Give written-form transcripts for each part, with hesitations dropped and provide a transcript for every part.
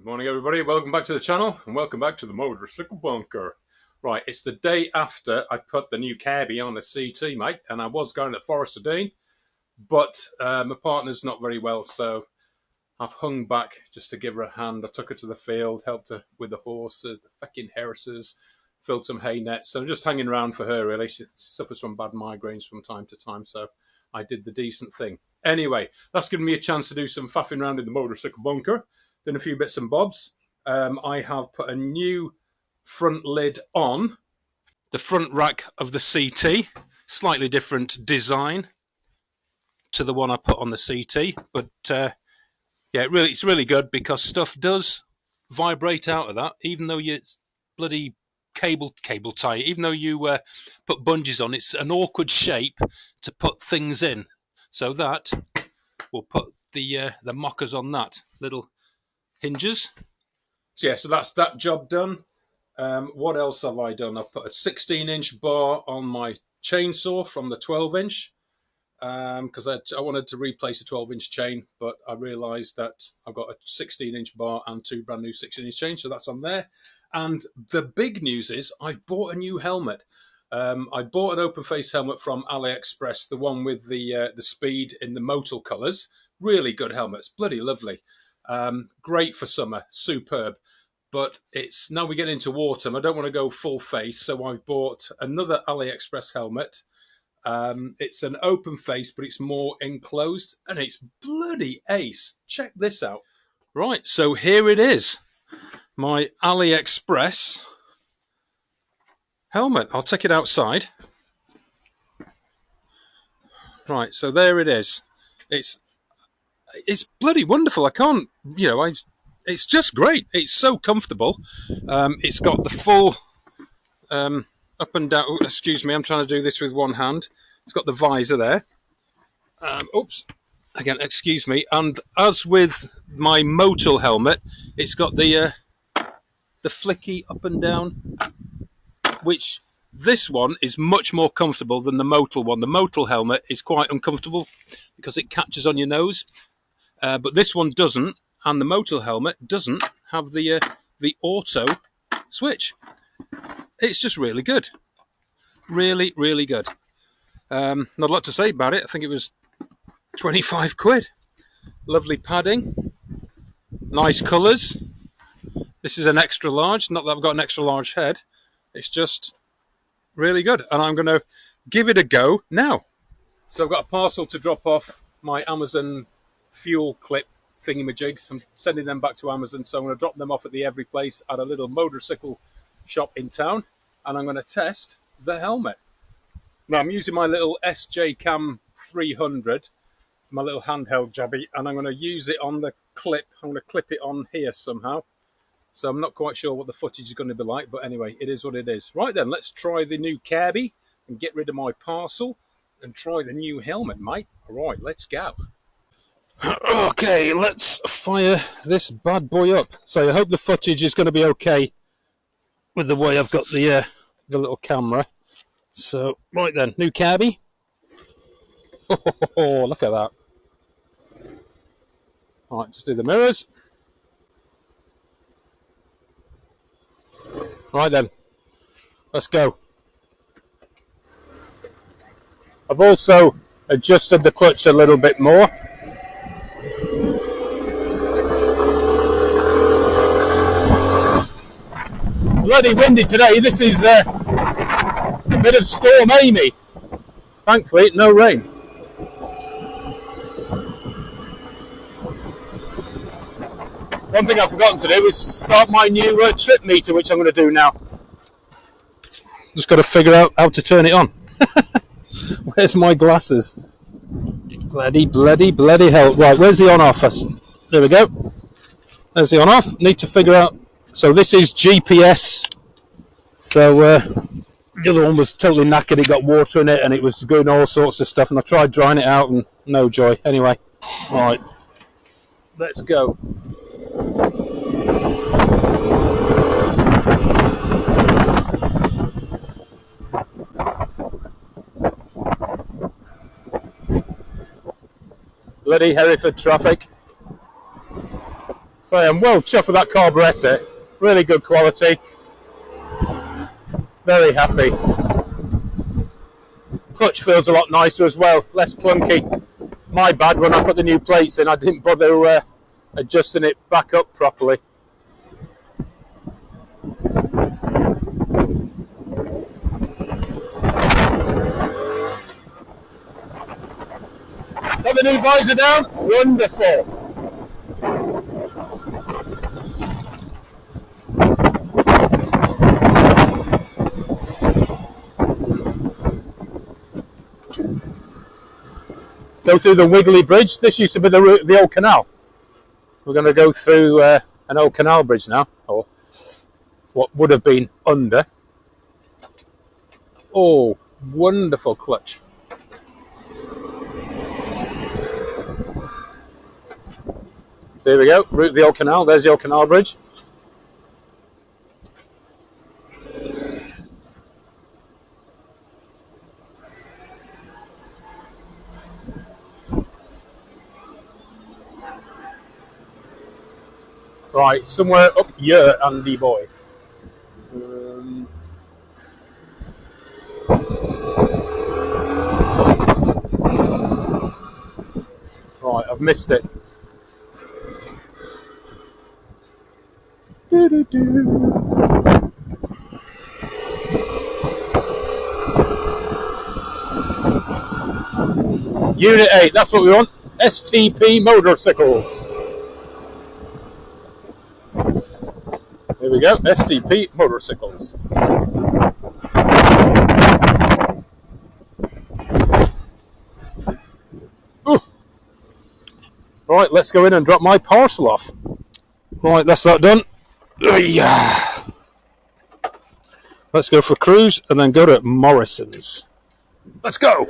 Good morning, everybody. Welcome back to the channel and welcome back to the Motorcycle Bunker. Right, it's the day after I put the new Carby on the CT, mate, and I was going to Forest of Dean, but my partner's not very well, so I've hung back just to give her a hand. I took her to the field, helped her with the horses, the fucking harrisses, filled some hay nets. So I'm just hanging around for her, really. She suffers from bad migraines from time to time, so I did the decent thing. Anyway, that's given me a chance to do some faffing around in the Motorcycle Bunker. Done a few bits and bobs. I have put a new front lid on the front rack of the CT. Slightly different design to the one I put on the CT. But yeah, it's really good because stuff does vibrate out of that. Even though it's bloody cable tie, even though you put bungees on, it's an awkward shape to put things in. So that we'll put the mockers on that little hinges. So yeah, so that's that job done. What else have I done? I've put a 16-inch bar on my chainsaw from the 12-inch because I wanted to replace a 12-inch chain, but I realised that I've got a 16-inch bar and two brand new 16-inch chains, so that's on there. And the big news is I've bought a new helmet. I bought an open face helmet from AliExpress, the one with the speed in the Motul colours. Really good helmets, bloody lovely. Great for summer, superb. But it's now we get into autumn. I don't want to go full face, so I've bought another AliExpress helmet. It's an open face, but it's more enclosed, and it's bloody ace. Check this out. Right, so here it is, my AliExpress helmet. I'll take it outside. Right, so there it is. It's bloody wonderful. I can't, it's just great. It's so comfortable. It's got the full up and down. Oh, excuse me, I'm trying to do this with one hand. It's got the visor there. Oops. Again, excuse me. And as with my Motul helmet, it's got the flicky up and down, which this one is much more comfortable than the Motul one. The Motul helmet is quite uncomfortable because it catches on your nose. But this one doesn't, and the Motul helmet doesn't have the auto switch. It's just really good. Really, really good. Not a lot to say about it. I think it was 25 quid. Lovely padding. Nice colours. This is an extra large. Not that I've got an extra large head. It's just really good. And I'm going to give it a go now. So I've got a parcel to drop off my Amazon fuel clip thingamajigs. I'm sending them back to Amazon, so I'm going to drop them off at the Every Place at a little motorcycle shop in town, and I'm going to test the helmet. Now I'm using my little SJ Cam 300, my little handheld jabby, and I'm going to use it on the clip. I'm going to clip it on here somehow, so I'm not quite sure what the footage is going to be like, but anyway, it is what it is. Right then, let's try the new Carby and get rid of my parcel and try the new helmet, mate. All right, let's go. Okay, let's fire this bad boy up. So I hope the footage is going to be okay with the way I've got the little camera. So, right then, new Carby. Oh, look at that. Alright, just do the mirrors. Right then, let's go. I've also adjusted the clutch a little bit more. Bloody windy today. This is a bit of Storm Amy. Thankfully, no rain. One thing I've forgotten to do is start my new trip meter, which I'm going to do now. Just got to figure out how to turn it on. Where's my glasses? Bloody hell. Right, where's the on-off? There we go. There's the on-off. Need to figure out. So this is GPS. So the other one was totally knackered. It got water in it and it was doing all sorts of stuff. And I tried drying it out and no joy. Anyway, right, let's go. Bloody Hereford traffic. So I'm well chuffed with that carburettor. Really good quality. Very happy. Clutch feels a lot nicer as well, less clunky. My bad, when I put the new plates in, I didn't bother adjusting it back up properly. Got the new visor down? Wonderful. Go through the Wiggly Bridge. This used to be the old canal. We're going to go through an old canal bridge now, or what would have been under. Oh, wonderful clutch. So here we go, route of the old canal. There's the old canal bridge. Right, somewhere up here, Andy boy. Right, I've missed it. Unit 8, that's what we want. STP motorcycles. Here we go, STP motorcycles. Ooh. Right, let's go in and drop my parcel off. Right, that's that done. Yeah. Let's go for a cruise and then go to Morrison's. Let's go.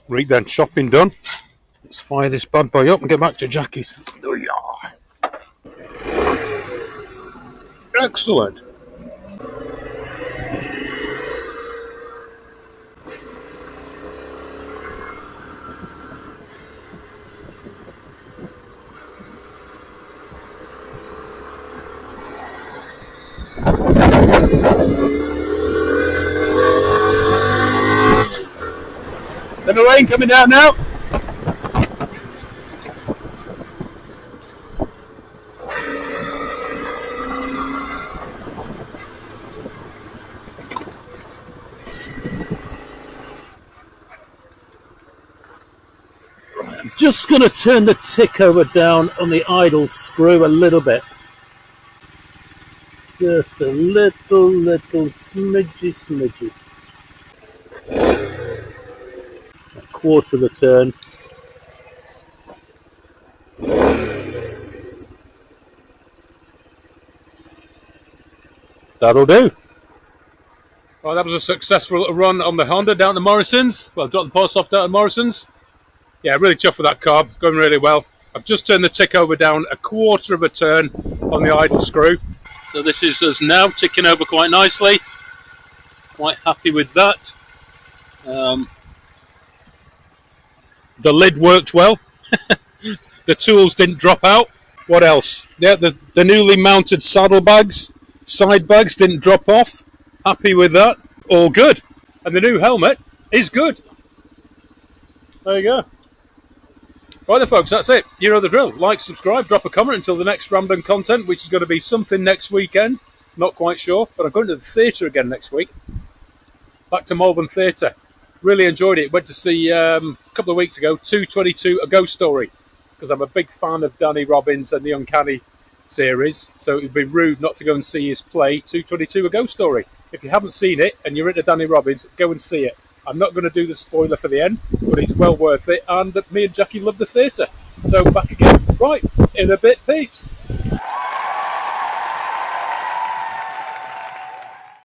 Right then, shopping done. Let's fire this bad boy up and get back to Jackie's. Oh yeah. Excellent. Is the rain coming down now? I'm just going to turn the tick over down on the idle screw a little bit. Just a little smidgy. Quarter of a turn. That'll do. Well, that was a successful little run on the Honda down to Morrison's. Well, dropped the parcel off down to Morrison's. Yeah, really chuffed with that carb, going really well. I've just turned the tick over down a quarter of a turn on the idle screw. So this is us now, ticking over quite nicely. Quite happy with that. The lid worked well. The tools didn't drop out. What else? Yeah, the newly mounted saddlebags, side bags didn't drop off. Happy with that. All good. And the new helmet is good. There you go. Right then, folks, that's it. You know the drill. Like, subscribe, drop a comment until the next rambling content, which is going to be something next weekend. Not quite sure, but I'm going to the theatre again next week. Back to Malvern Theatre. Really enjoyed it. Went to see, a couple of weeks ago, 222 A Ghost Story, because I'm a big fan of Danny Robbins and the Uncanny series, so it would be rude not to go and see his play, 222 A Ghost Story. If you haven't seen it and you're into Danny Robbins, go and see it. I'm not going to do the spoiler for the end, but it's well worth it, and me and Jackie love the theatre. So back again, right, in a bit, peeps.